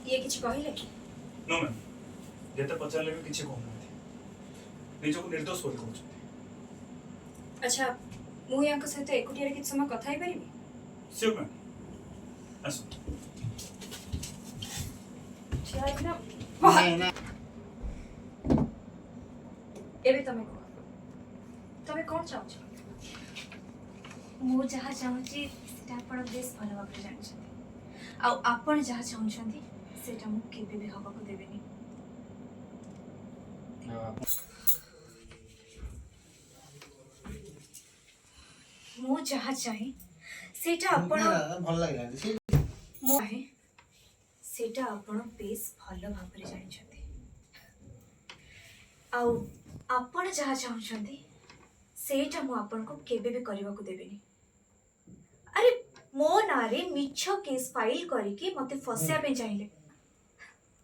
ये किछि कहिले कि नो मैम जेते पचारले भी किछि कहू नाथि निजो को निर्दोष बोली कहू अच्छा मु यांक सहित एकुटिया किछि समय कथा ही परिबी श्योर मैम आसो नहीं नहीं एबे तमे कोन चाहू छ मु जहाँ चाहूँगी सेटा आपण बेस भल भाव जानते आपण जहाँ चाहूँगी सेटा मु केबे भी हवा को देबेनी मु जहाँ चाहे सेटा आपण भल लागला मु चाहे सेटा आपण बेस भल भाव जानते आपण जहाँ चाहूँगी सेटा मु आपण को केबे भी करबा को देबेनी अरे मो नारे मिछ केस फाइल करिके मते फसिया पे चाहिले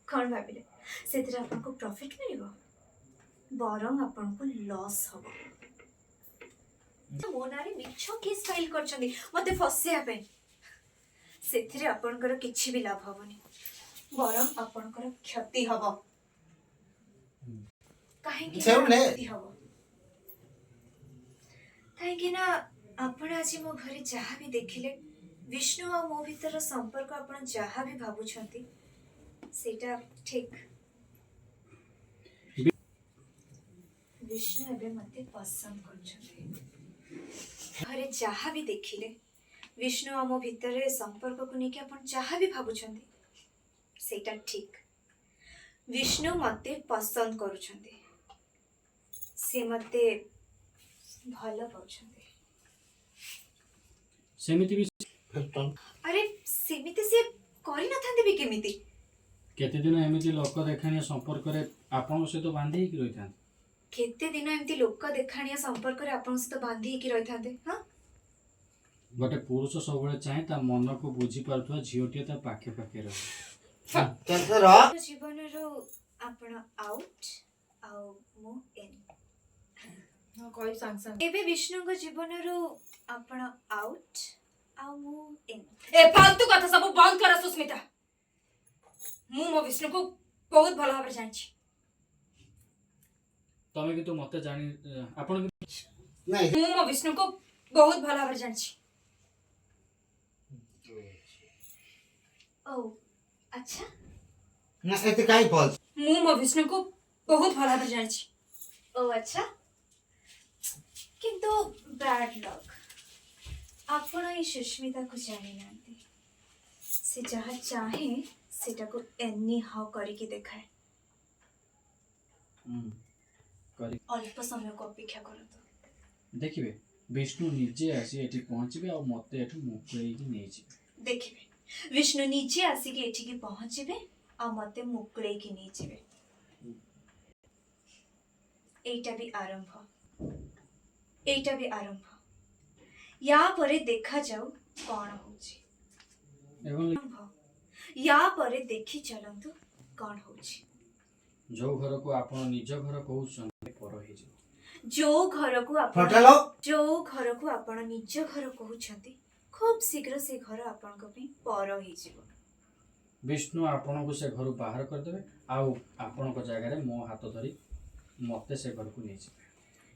कोन भाबिले सेतरे आपन को प्रॉफिट मिलिबो बरम आपन को लॉस हबो मो नारे मिछ केस फाइल करछनी मते फसिया पे सेतरे आपन कर किछि भी लाभ हबनी बरम आपन कर क्षति हबो काहे कि क्षति हबो काहे ना आपण आज मो घरे जहाँ भी देखिले विष्णु और मो भीतर संपर्क आपण जहाँ भी भाबुछंती सेटा ठीक विष्णु एबे मते पसंद करछंती घरे जहाँ भी देखिले विष्णु और मो भीतर संपर्क को नेके आपण जहाँ भी भाबुछंती सेटा ठीक विष्णु मते पसंद करूछंती से मते भलो पाउछंती सेमिति भी अरे सेमिति से करि न थांदे भी केमिति केते दिन एमिति लोक देखानिया संपर्क रे आपन से तो बांधी कि रहिथान केते दिन एमती लोक देखानिया संपर्क रे आपन से तो बांधी कि रहिथांते हां गोटे पुरुष सबले चाहे ता मन को बुझी पारथवा झियोटिया ता पाखे पाखे रह कैसे रह जीवन रो आपण आउट आउ मु इन हां कोई सांग एबे विष्णु को जीवन रो आपण आउट आउ मु इन ए फालतू कथा सब बंद कर सुस्मिता मु मो विष्णु को बहुत भलो भाबरे जानछि तमे कि तो मते जानि आपन नहीं मु मो विष्णु को बहुत भलो भाबरे जानछि ओ अच्छा ना एते काई बोल मु मो विष्णु को बहुत भलो भाबरे जानछि ओ अच्छा किंतु बैड लक आपण ये सुष्मिता को जानी नांती से जहाँ चाहे सेटा को एनी हाउ करके देखाए करी अल्प समय को अपेक्षा करतो देखिबे विष्णु निजे आसी एठी पहुंचबे आ मते एठु मुकळेई कि नै छी देखिबे विष्णु नीचे आसिके एठी की पहुंचबे आ मते मुकळे की नै जेबे एटा भी आरंभ या परे देखा जाऊ कौन होची एवं या परे देखि चलंतु कौन होची जो घर को आपण निज घर कहउछन पर हे जो घर को आपण निज घर कहउछंती खूब शीघ्र से घर आपण को भी पर हे जिवो विष्णु आपण को से घर बाहर कर देबे आउ आपण को जगह रे मो हाथ धरी मते से घर को नै छी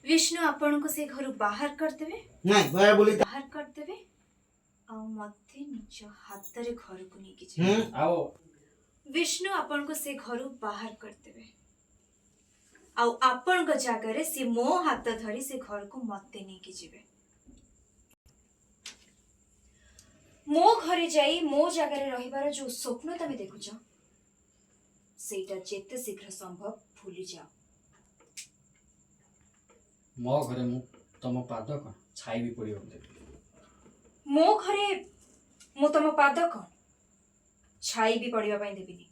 विष्णु आपण को से घर बाहर कर देबे नहीं बड़ा बोली बाहर कर देबे आ मते निज हाथ रे घर को नै कि आओ विष्णु आपण को से घर बाहर कर देबे आ आपण को जगह रे से मो हाथ धरी से घर को मते नै कि जिवे मो घरे जाई मो जगह रे रहिबार जो स्वप्न तमे देखुछ सेटा जेते शीघ्र संभव भूली जाओ मो घरे मु तम पाद कोन छाई भी पड़ियो मो घरे मु तम पाद कोन छाई भी पड़िया पई देबिनी